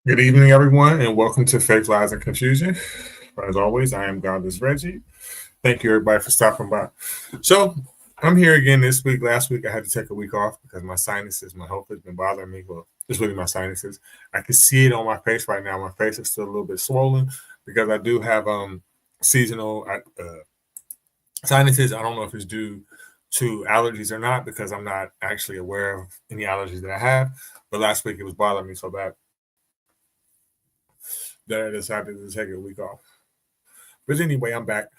Good evening, everyone, and welcome to Faith, Lies, and Confusion. As always, I am Godless Reggie. Thank you, everybody, for stopping by. So, I'm here again this week. Last week, I had to take a week off because my sinuses, my health has been bothering me. Well, it's really my sinuses. I can see it on my face right now. My face is still a little bit swollen because I do have seasonal sinuses. I don't know if it's due to allergies or not because I'm not actually aware of any allergies that I have. But last week, it was bothering me so bad that I decided to take a week off. But anyway, I'm back.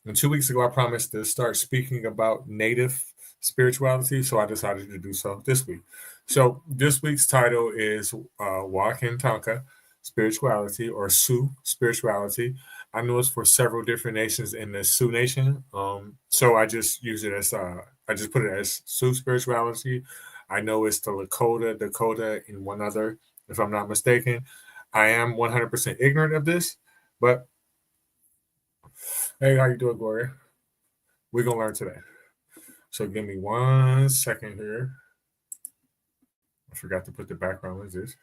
And 2 weeks ago, I promised to start speaking about native spirituality, so I decided to do so this week. So this week's title is Wakan Tanka Spirituality or Sioux Spirituality. I know it's for several different nations in the Sioux Nation, so I just use it as I just put it as Sioux spirituality. I know it's the Lakota, Dakota, and one other, if I'm not mistaken. I am 100% ignorant of this, but hey, how you doing, Gloria? We're gonna learn today. So give me 1 second here. I forgot to put the background. What is this?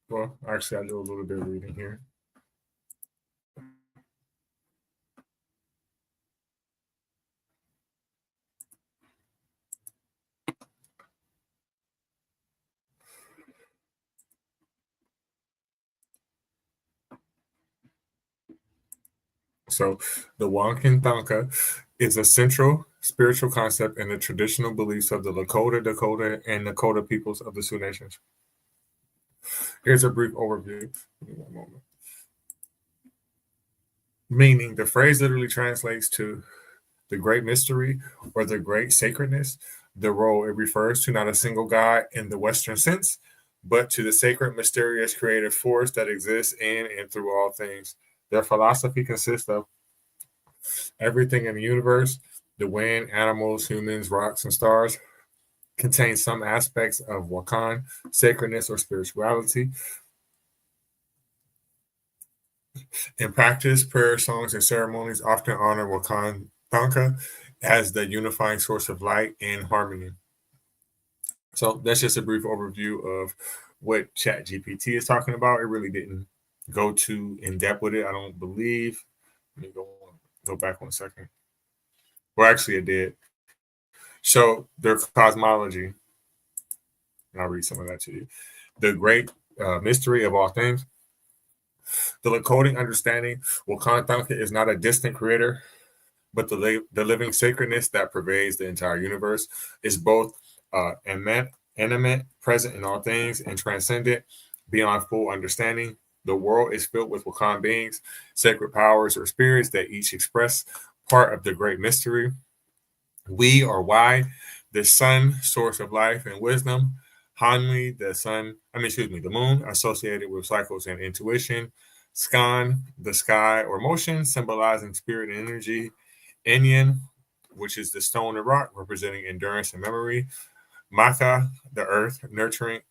Well, actually, I do a little bit of reading here. So the Wakan Tanka is a central spiritual concept in the traditional beliefs of the Lakota, Dakota, and Nakota peoples of the Sioux Nations. Here's a brief overview. Give me one moment. Meaning, the phrase literally translates to the great mystery or the great sacredness, the role it refers to not a single God in the Western sense, but to the sacred, mysterious creative force that exists in and through all things. Their philosophy consists of everything in the universe, the wind, animals, humans, rocks, and stars, contains some aspects of Wakan, sacredness, or spirituality. In practice, prayer, songs, and ceremonies often honor Wakan Tanka as the unifying source of light and harmony. So that's just a brief overview of what ChatGPT is talking about. It really didn't go too in depth with it, I don't believe. Let me go back 1 second. Well, actually, it did. So their cosmology, and I'll read some of that to you. The great mystery of all things. The Lakota understanding, Wakan Tanka is not a distant creator, but the living sacredness that pervades the entire universe is both animate, present in all things, and transcendent beyond full understanding. The world is filled with Wakan beings, sacred powers, or spirits that each express part of the great mystery. We or why, the sun, source of life and wisdom. Hanmi, the moon, associated with cycles and intuition. Skan, the sky or motion, symbolizing spirit and energy. Inyan, which is the stone and rock, representing endurance and memory. Maka, the earth, nurturing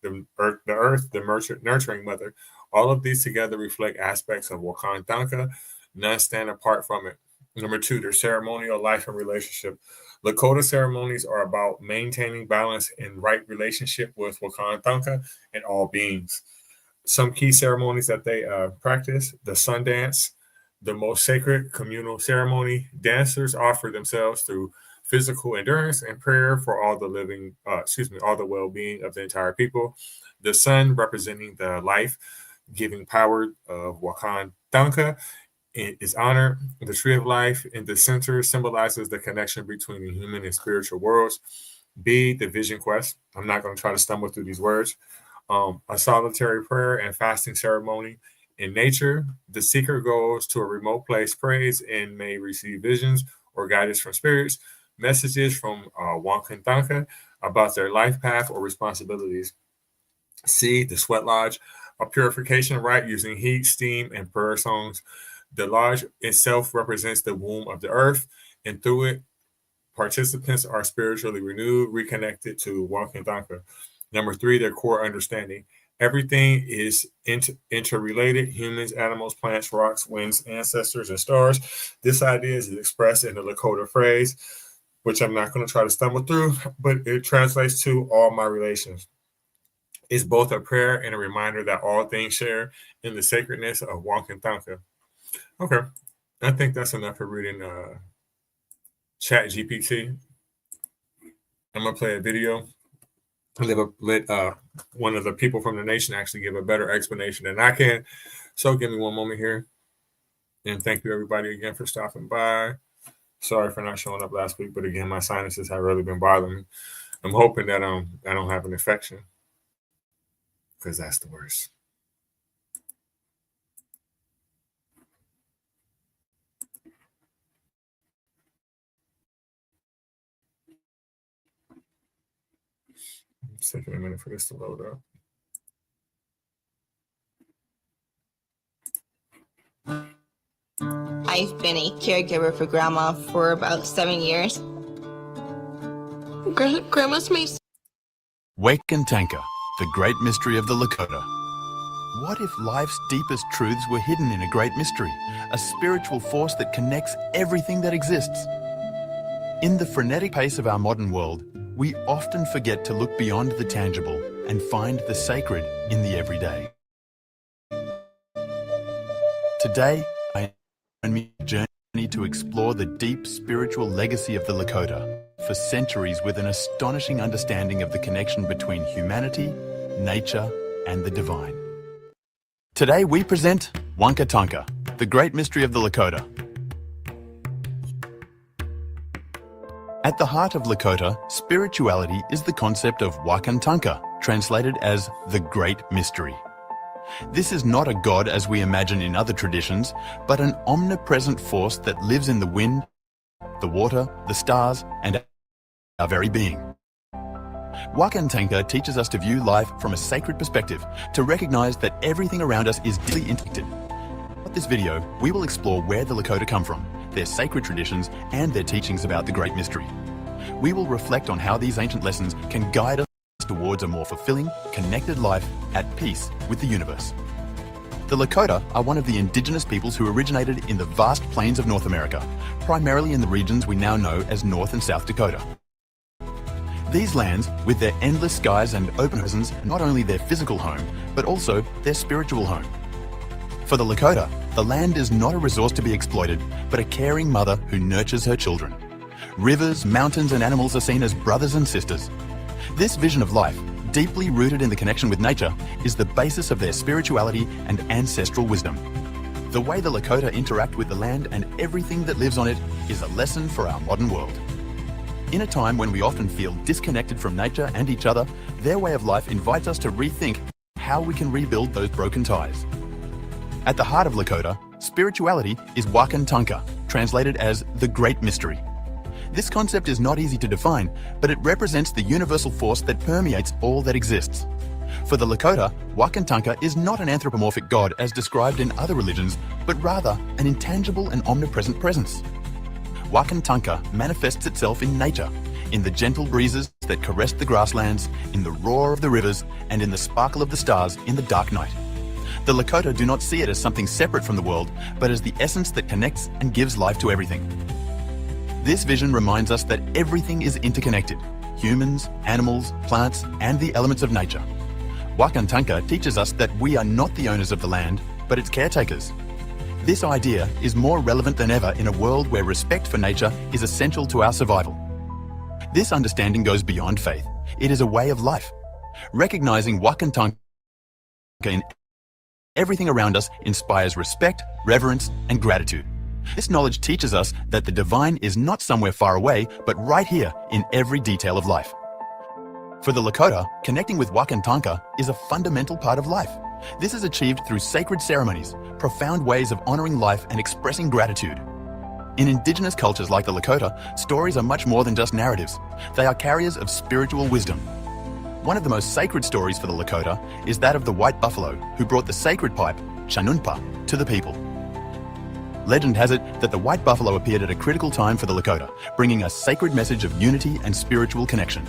mother. All of these together reflect aspects of Wakan Tanka. None stand apart from it. Number two, their ceremonial life and relationship. Lakota ceremonies are about maintaining balance and right relationship with Wakan Tanka and all beings. Some key ceremonies that they practice: the sun dance, the most sacred communal ceremony. Dancers offer themselves through physical endurance and prayer for all the all the well-being of the entire people. The sun representing the life-giving power of Wakan Tanka is honored. The tree of life in the center symbolizes the connection between the human and spiritual worlds. B, the vision quest. I'm not going to try to stumble through these words. A solitary prayer and fasting ceremony. In nature, the seeker goes to a remote place, prays, and may receive visions or guidance from spirits, messages from Wakan Tanka about their life path or responsibilities. C, the sweat lodge, a purification rite using heat, steam, and prayer songs. The lodge itself represents the womb of the earth, and through it, participants are spiritually renewed, reconnected to Wakan Tanka. Number three, their core understanding. Everything is interrelated: humans, animals, plants, rocks, winds, ancestors, and stars. This idea is expressed in the Lakota phrase. which I'm not going to try to stumble through, but it translates to all my relations. It's both a prayer and a reminder that all things share in the sacredness of Wakan Tanka. Okay, I think that's enough for reading Chat GPT. I'm gonna play a video. Let one of the people from the nation actually give a better explanation than I can. So give me one moment here, and thank you everybody again for stopping by. Sorry for not showing up last week, but again, my sinuses have really been bothering me. I'm hoping that I don't have an infection, because that's the worst. It's taking a minute for this to load up. I've been a caregiver for Grandma for about 7 years. Grandma's my... Wakan Tanka, the great mystery of the Lakota. What if life's deepest truths were hidden in a great mystery, a spiritual force that connects everything that exists? In the frenetic pace of our modern world, we often forget to look beyond the tangible and find the sacred in the everyday. Today, I am a journey to explore the deep spiritual legacy of the Lakota, for centuries with an astonishing understanding of the connection between humanity, nature, and the divine. Today we present Wakan Tanka, the great mystery of the Lakota. At the heart of Lakota, spirituality is the concept of Wakan Tanka, translated as the great mystery. This is not a god as we imagine in other traditions, but an omnipresent force that lives in the wind, the water, the stars, and our very being. Wakan Tanka teaches us to view life from a sacred perspective, to recognize that everything around us is deeply interconnected. In this video, we will explore where the Lakota come from, their sacred traditions, and their teachings about the Great Mystery. We will reflect on how these ancient lessons can guide us towards a more fulfilling, connected life at peace with the universe. The Lakota are one of the indigenous peoples who originated in the vast plains of North America, primarily in the regions we now know as North and South Dakota. These lands, with their endless skies and open horizons, are not only their physical home, but also their spiritual home. For the Lakota, the land is not a resource to be exploited, but a caring mother who nurtures her children. Rivers, mountains, and animals are seen as brothers and sisters. This vision of life, deeply rooted in the connection with nature, is the basis of their spirituality and ancestral wisdom. The way the Lakota interact with the land and everything that lives on it is a lesson for our modern world. In a time when we often feel disconnected from nature and each other, their way of life invites us to rethink how we can rebuild those broken ties. At the heart of Lakota, spirituality is Wakan Tanka, translated as the Great Mystery. This concept is not easy to define, but it represents the universal force that permeates all that exists. For the Lakota, Wakan Tanka is not an anthropomorphic god as described in other religions, but rather an intangible and omnipresent presence. Wakan Tanka manifests itself in nature, in the gentle breezes that caress the grasslands, in the roar of the rivers, and in the sparkle of the stars in the dark night. The Lakota do not see it as something separate from the world, but as the essence that connects and gives life to everything. This vision reminds us that everything is interconnected: humans, animals, plants, and the elements of nature. Wakan Tanka teaches us that we are not the owners of the land, but its caretakers. This idea is more relevant than ever in a world where respect for nature is essential to our survival. This understanding goes beyond faith. It is a way of life. Recognizing Wakan Tanka in everything around us inspires respect, reverence, and gratitude. This knowledge teaches us that the divine is not somewhere far away, but right here in every detail of life. For the Lakota, connecting with Wakan Tanka is a fundamental part of life. This is achieved through sacred ceremonies, profound ways of honoring life and expressing gratitude. In indigenous cultures like the Lakota, stories are much more than just narratives. They are carriers of spiritual wisdom. One of the most sacred stories for the Lakota is that of the white buffalo who brought the sacred pipe, Chanunpa, to the people. Legend has it that the white buffalo appeared at a critical time for the Lakota, bringing a sacred message of unity and spiritual connection.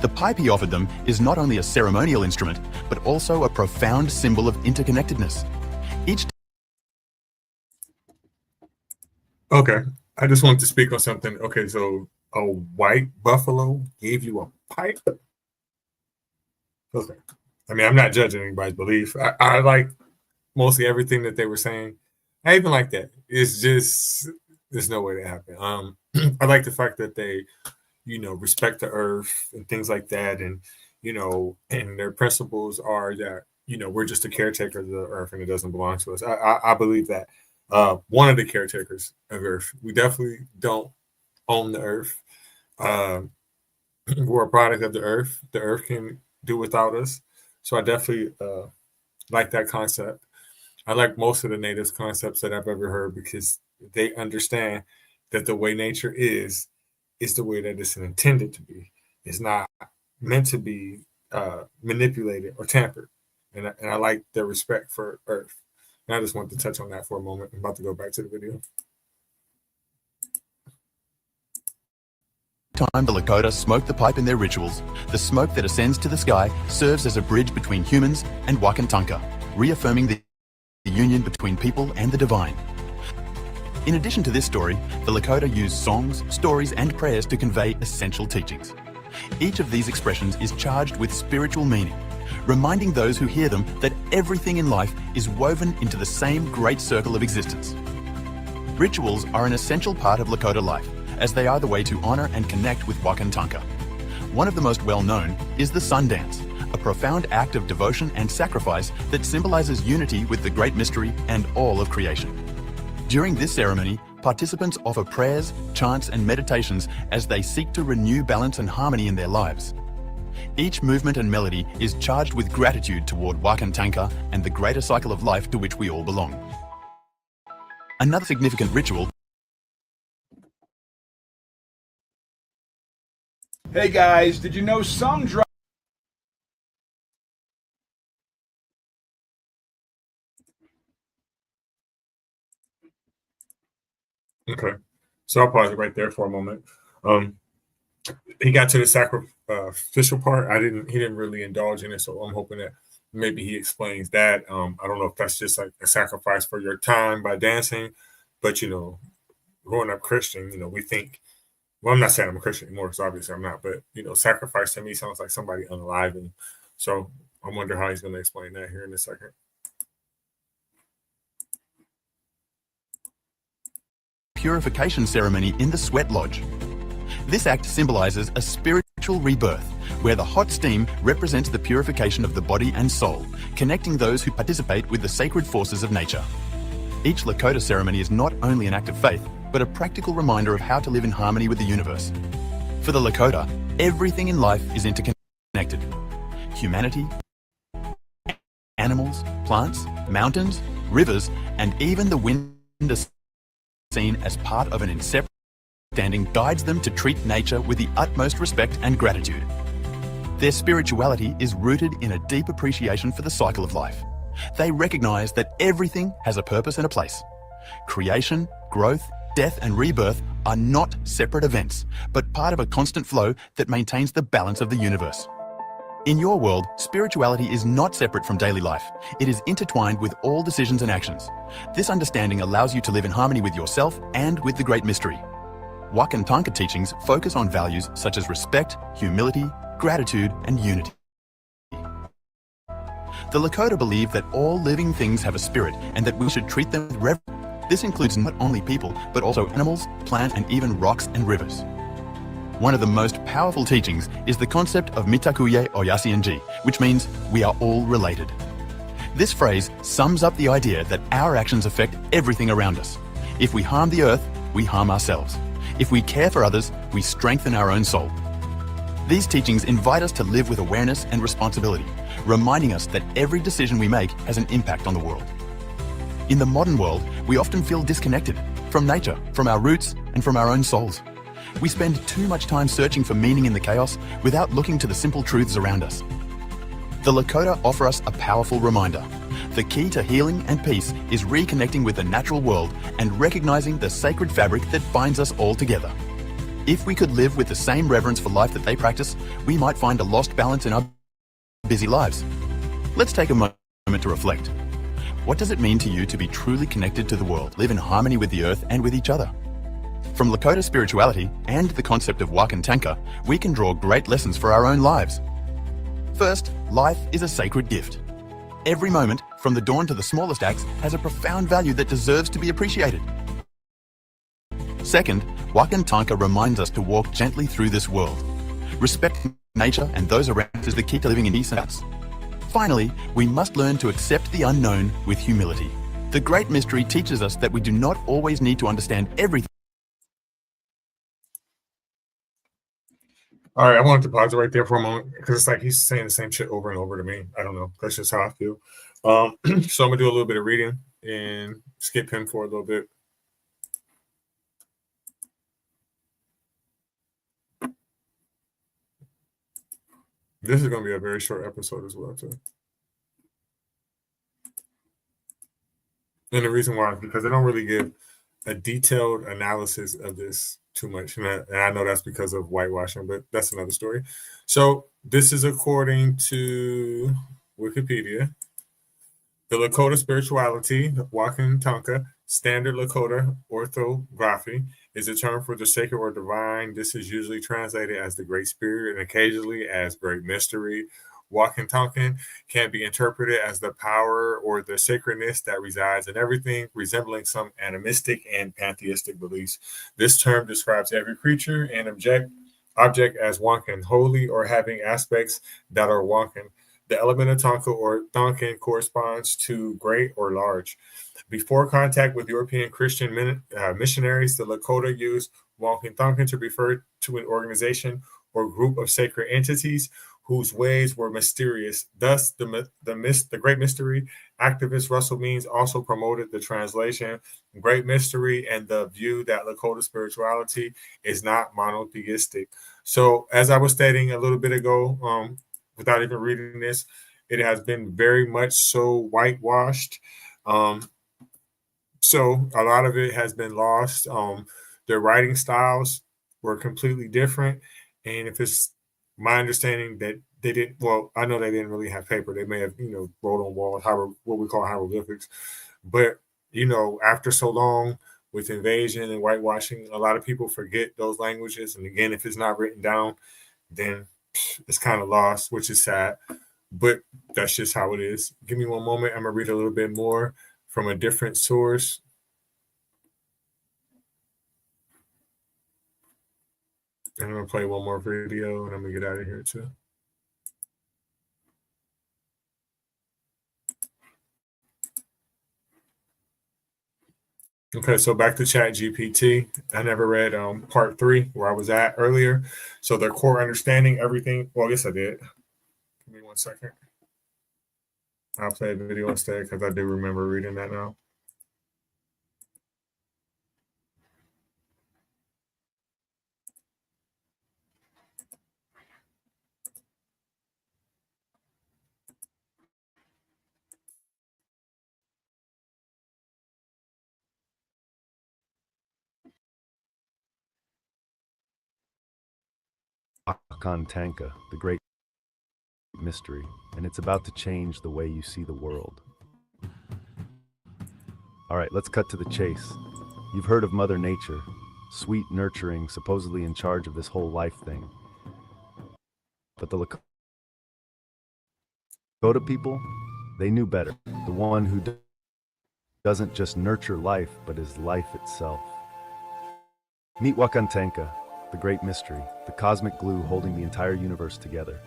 The pipe he offered them is not only a ceremonial instrument, but also a profound symbol of interconnectedness. Okay, I just wanted to speak on something. Okay, so a white buffalo gave you a pipe. Okay. I mean, I'm not judging anybody's belief. I like mostly everything that they were saying. I even like that. It's just there's no way that happened. I like the fact that they, respect the earth and things like that, and and their principles are that we're just the caretakers of the earth and it doesn't belong to us. I believe that. One of the caretakers of earth. We definitely don't own the earth. Um, we're a product of the earth. The earth can do without us. So I definitely like that concept. I like most of the natives concepts that I've ever heard because they understand that the way nature is the way that it's intended to be. It's not meant to be manipulated or tampered. And I like their respect for Earth. And I just wanted to touch on that for a moment. I'm about to go back to the video. Time the Lakota smoke the pipe in their rituals, the smoke that ascends to the sky serves as a bridge between humans and Wakan Tanka, reaffirming the union between people and the divine. In addition to this story, the Lakota use songs, stories, and prayers to convey essential teachings. Each of these expressions is charged with spiritual meaning, reminding those who hear them that everything in life is woven into the same great circle of existence. Rituals are an essential part of Lakota life, as they are the way to honor and connect with Wakan Tanka. One of the most well-known is the sun dance, a profound act of devotion and sacrifice that symbolizes unity with the great mystery and all of creation. During this ceremony, participants offer prayers, chants, and meditations as they seek to renew balance and harmony in their lives. Each movement and melody is charged with gratitude toward Wakan Tanka and the greater cycle of life to which we all belong. Another significant ritual. Hey guys, did you know some drugs... Okay. So I'll pause it right there for a moment. He got to the sacrificial part. He didn't really indulge in it. So I'm hoping that maybe he explains that. I don't know if that's just like a sacrifice for your time by dancing, but growing up Christian, we think, well, I'm not saying I'm a Christian anymore, because obviously I'm not, but sacrifice to me sounds like somebody unaliving. So I wonder how he's going to explain that here in a second. Purification ceremony in the sweat lodge. This act symbolizes a spiritual rebirth, where the hot steam represents the purification of the body and soul, connecting those who participate with the sacred forces of nature. Each Lakota ceremony is not only an act of faith, but a practical reminder of how to live in harmony with the universe. For the Lakota, everything in life is interconnected. Humanity, animals, plants, mountains, rivers, and even the wind is seen as part of an inseparable understanding guides them to treat nature with the utmost respect and gratitude. Their spirituality is rooted in a deep appreciation for the cycle of life. They recognize that everything has a purpose and a place. Creation, growth, death, and rebirth are not separate events, but part of a constant flow that maintains the balance of the universe. In your world, spirituality is not separate from daily life. It is intertwined with all decisions and actions. This understanding allows you to live in harmony with yourself and with the great mystery. Wakan Tanka teachings focus on values such as respect, humility, gratitude, and unity. The Lakota believe that all living things have a spirit and that we should treat them with reverence. This includes not only people, but also animals, plants, and even rocks and rivers. One of the most powerful teachings is the concept of mitakuye oyasienji, which means we are all related. This phrase sums up the idea that our actions affect everything around us. If we harm the earth, we harm ourselves. If we care for others, we strengthen our own soul. These teachings invite us to live with awareness and responsibility, reminding us that every decision we make has an impact on the world. In the modern world, we often feel disconnected from nature, from our roots, and from our own souls. We spend too much time searching for meaning in the chaos without looking to the simple truths around us. The Lakota offer us a powerful reminder. The key to healing and peace is reconnecting with the natural world and recognizing the sacred fabric that binds us all together. If we could live with the same reverence for life that they practice, we might find a lost balance in our busy lives. Let's take a moment to reflect. What does it mean to you to be truly connected to the world, live in harmony with the earth and with each other? From Lakota spirituality and the concept of Wakan Tanka, we can draw great lessons for our own lives. First, life is a sacred gift. Every moment, from the dawn to the smallest acts, has a profound value that deserves to be appreciated. Second, Wakan Tanka reminds us to walk gently through this world. Respecting nature and those around us is the key to living in peace and balance. Finally, we must learn to accept the unknown with humility. The Great Mystery teaches us that we do not always need to understand everything. All right, I wanted to pause it right there for a moment because it's like he's saying the same shit over and over to me. I don't know. That's just how I feel. So I'm gonna do a little bit of reading and skip him for a little bit. This is gonna be a very short episode as well, too. And the reason why is because they don't really give a detailed analysis of this too much. And I know that's because of whitewashing, but that's another story. So this is according to Wikipedia. The Lakota spirituality, Wakan Tanka, standard Lakota orthography, is a term for the sacred or divine. This is usually translated as the Great Spirit and occasionally as Great Mystery. Wakan Tanka can be interpreted as the power or the sacredness that resides in everything, resembling some animistic and pantheistic beliefs. This term describes every creature and object as Wakan, holy or having aspects that are Wakan. The element of Tonka or Tonkin corresponds to great or large. Before contact with European Christian missionaries, the Lakota used Wakan Tonkin to refer to an organization or group of sacred entities whose ways were mysterious. Thus, the Great Mystery activist Russell Means also promoted the translation Great Mystery and the view that Lakota spirituality is not monotheistic. So, as I was stating a little bit ago, without even reading this, it has been very much so whitewashed. So a lot of it has been lost. Their writing styles were completely different. And if it's my understanding that they didn't, well, I know they didn't really have paper. They may have, wrote on walls, what we call hieroglyphics. But, after so long with invasion and whitewashing, a lot of people forget those languages. And again, if it's not written down, then it's kind of lost, which is sad. But that's just how it is. Give me one moment. I'm going to read a little bit more from a different source. I'm going to play one more video and I'm going to get out of here too. Okay, so back to Chat GPT. I never read part 3 where I was at earlier. So their core understanding, everything. Well, yes, I did. Give me 1 second. I'll play a video instead because I do remember reading that now. Wakan Tanka, the Great Mystery, and it's about to change the way you see the world. Alright, let's cut to the chase. You've heard of Mother Nature, sweet, nurturing, supposedly in charge of this whole life thing. But the Lakota people, they knew better. The one who doesn't just nurture life, but is life itself. Meet Wakan Tanka, the Great Mystery, the cosmic glue holding the entire universe together.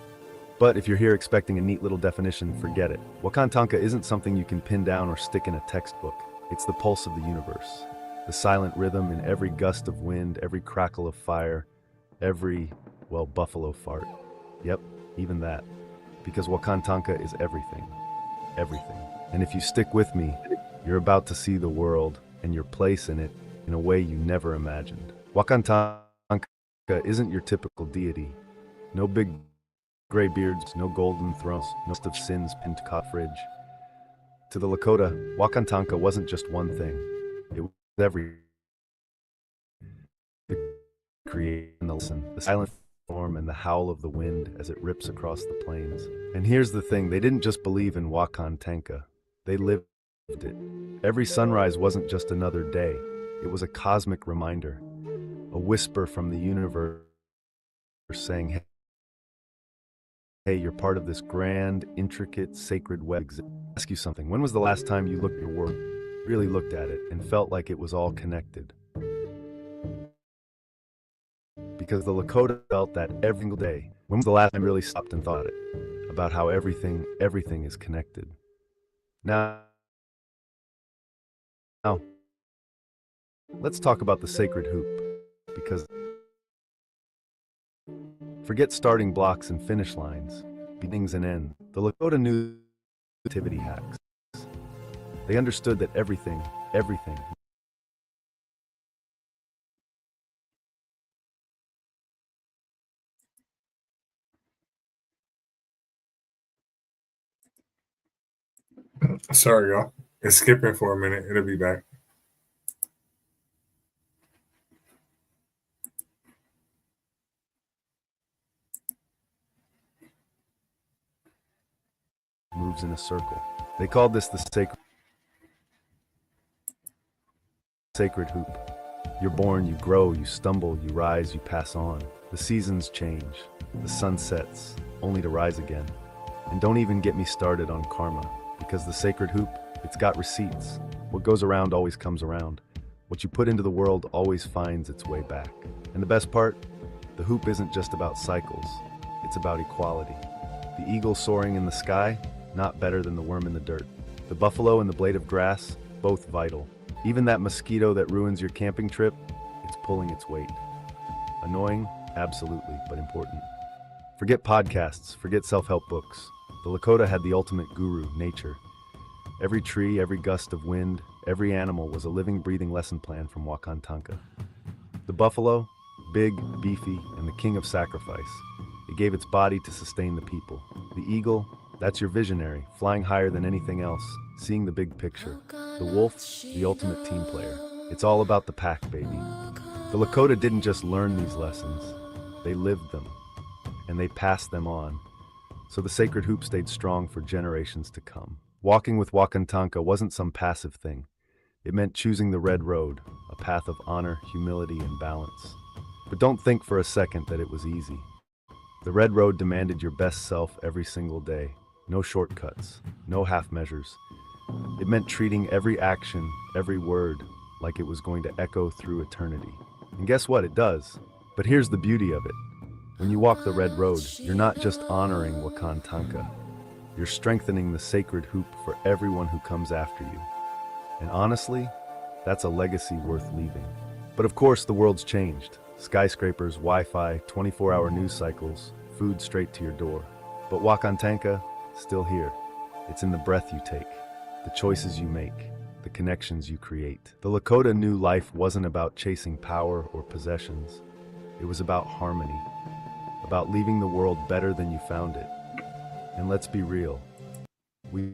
But if you're here expecting a neat little definition, forget it. Wakan Tanka isn't something you can pin down or stick in a textbook. It's the pulse of the universe. The silent rhythm in every gust of wind, every crackle of fire, every, well, buffalo fart. Yep, even that. Because Wakan Tanka is everything. Everything. And if you stick with me, you're about to see the world and your place in it in a way you never imagined. Wakan Tanka isn't your typical deity. No big gray beards, no golden thrones, no list of sins pinned to cot fridge. To the Lakota, Wakan Tanka wasn't just one thing. It was every. The creation, the listen, the silent storm, and the howl of the wind as it rips across the plains. And here's the thing, they didn't just believe in Wakan Tanka. They lived it. Every sunrise wasn't just another day. It was a cosmic reminder. a whisper from the universe saying, hey, you're part of this grand, intricate, sacred web. Ask you something. When was the last time you looked at your world, really looked at it, and felt like it was all connected? Because the Lakota felt that every single day. When was the last time you really stopped and thought about how everything is connected? Now, let's talk about the sacred hoop, because forget starting blocks and finish lines, beginnings and ends. The Lakota knew activity hacks. They understood that everything. Sorry, y'all. It's skipping for a minute. It'll be back. Moves in a circle. They called this the sacred hoop. You're born, you grow, you stumble, you rise, you pass on. The seasons change. The sun sets, only to rise again. And don't even get me started on karma, because the sacred hoop, it's got receipts. What goes around always comes around. What you put into the world always finds its way back. And the best part, the hoop isn't just about cycles, it's about equality. The eagle soaring in the sky, not better than the worm in the dirt. The buffalo and the blade of grass, both vital. Even that mosquito that ruins your camping trip, it's pulling its weight. Annoying? Absolutely, but important. Forget podcasts, forget self-help books. The Lakota had the ultimate guru, nature. Every tree, every gust of wind, every animal was a living, breathing lesson plan from Wakan Tanka. The buffalo, big, beefy, and the king of sacrifice. It gave its body to sustain the people. The eagle, that's your visionary, flying higher than anything else, seeing the big picture. The wolf, the ultimate team player. It's all about the pack, baby. The Lakota didn't just learn these lessons, they lived them, and they passed them on. So the sacred hoop stayed strong for generations to come. Walking with Wakan Tanka wasn't some passive thing. It meant choosing the red road, a path of honor, humility, and balance. But don't think for a second that it was easy. The red road demanded your best self every single day. No shortcuts, no half measures. It meant treating every action, every word, like it was going to echo through eternity. And guess what? It does. But here's the beauty of it. When you walk the red road, you're not just honoring Wakan Tanka. You're strengthening the sacred hoop for everyone who comes after you. And honestly, that's a legacy worth leaving. But of course, the world's changed. Skyscrapers, Wi-Fi, 24-hour news cycles, food straight to your door. But Wakan Tanka, still here. It's in the breath you take, the choices you make, the connections you create. The Lakota knew life wasn't about chasing power or possessions. It was about harmony, about leaving the world better than you found it. And let's be real, we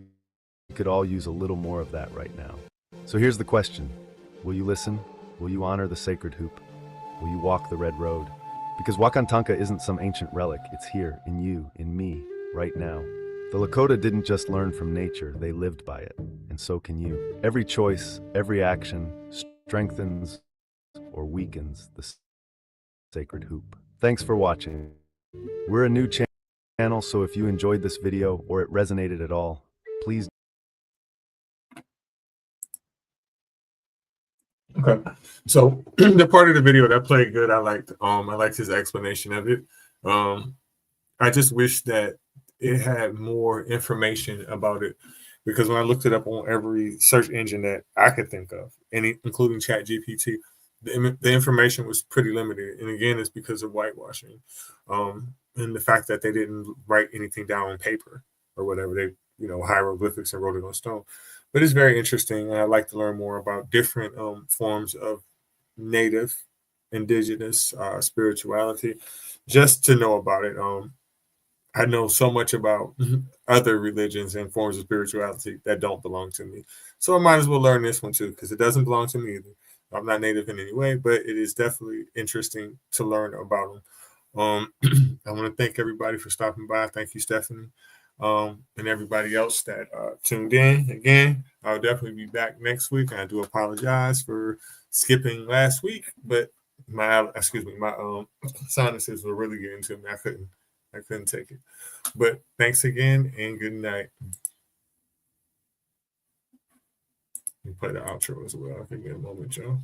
could all use a little more of that right now. So here's the question. Will you listen? Will you honor the sacred hoop? Will you walk the red road? Because Wakan Tanka isn't some ancient relic. It's here, in you, in me, right now. The Lakota didn't just learn from nature, they lived by it. And so can you. Every choice, every action strengthens or weakens the sacred hoop. Thanks for watching. We're a new channel, so if you enjoyed this video or it resonated at all, please. Okay, so the part of the video that played good, I liked his explanation of it. I just wish that it had more information about it, because when I looked it up on every search engine that I could think of, including ChatGPT, the information was pretty limited. And again, it's because of whitewashing, and the fact that they didn't write anything down on paper or whatever. They, hieroglyphics and wrote it on stone. But it's very interesting, and I'd like to learn more about different forms of native, indigenous spirituality, just to know about it. I know so much about other religions and forms of spirituality that don't belong to me. So I might as well learn this one too, because it doesn't belong to me either. I'm not native in any way, but it is definitely interesting to learn about them. I want to thank everybody for stopping by. Thank you, Stephanie, and everybody else that tuned in. Again, I'll definitely be back next week. And I do apologize for skipping last week, but my sinuses were really getting to me. I couldn't take it. But thanks again and good night. You play the outro as well. Give me a moment, Joe.